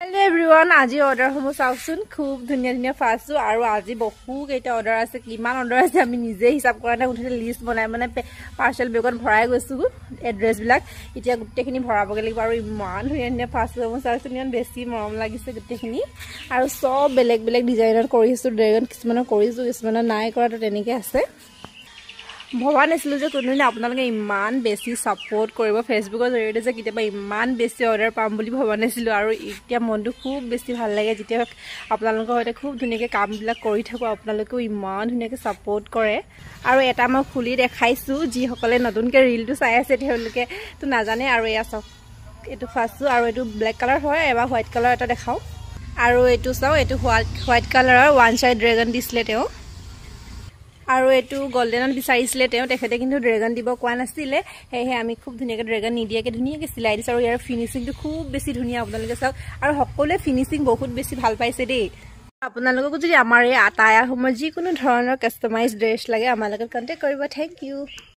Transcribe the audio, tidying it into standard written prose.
Hello everyone, আজি order homo চাওকচোন খুব ধুনিয়া ধুনিয়া ফাসু আৰু আজি বহু কেইটা order আছে কিমান order আছে আমি নিজে হিসাব কৰা না উঠে লিষ্ট বনাই মানে পাৰ্সেল বেগত ভৰাই গৈছো এড্ৰেছ বিলাক এতিয়া গুটেখিনি ভৰাবগে লাগিব আৰু ইমান ধুনিয়া ধুনিয়া ফাসু homo চাওকচোন ইমান বেছি মৰম লাগিছে গুটেখিনি আৰু সব বেলেগ বেলেগ ডিজাইনৰ কৰিছো ড্ৰেগন কিছুমানৰ কৰিছো কিছুমানৰ নাই কৰা তো তেনেকে আছে ভবা নাছিলো যে কোনোদিন আপোনালোকে ইমান বেছি সাপোৰ্ট কৰিব ফেসবুকৰ জৰিয়তে যে কিতেবা ইমান বেছি অৰ্ডাৰ পাম বুলি ভবা নাছিলো আৰু এতিয়া মনটো খুব বেছি ভাল লাগে যেতিয়া আপোনালোকৰ হয়তে খুব ধুনিয়াকে কামবিলাক কৰি থাকো আপোনালোকেও ইমান ধুনিয়াকে সাপোৰ্ট কৰে আৰু এটা মই খুলি দেখাইছো যি সকলে নতুনকে ৰীলটো চাই আছে তেওঁলোকে তো নাজানে আৰু এয়া সব এটো ফাসু আৰু এটো ব্ল্যাক কালাৰ হয় এবা হোৱাইট কালাৰ এটা দেখাও আৰু এটো চাও এটো হোৱাইট কালাৰৰ ওৱান সাইড ড্ৰেগন ডিসপ্লে তেও আৰু এটো গোল্ডেনত বিচাৰিছিলে তেও তেখেতে কিন্তু ড্ৰেগন দিব কোৱা নাছিলে হেহে আমি খুব ধুনিয়াকে ড্ৰেগন নিদিয়াকে ধুনিয়াকে সিলাই দিছ আৰু ইয়াৰ ফিনিশিংটো খুব বেছি ধুনিয়া আপোনালোকে চাওক আৰু সকলোৱে ফিনিশিং বহুত বেছি ভাল পাইছে দেই আপোনালোকক যদি আমাৰ এই আটায়া হোমৰ যি কোনো ধৰণৰ কাস্টমাইজ ড্ৰেছ লাগে আমাৰ লগত কন্টাক্ট কৰিব থ্যাংক ইউ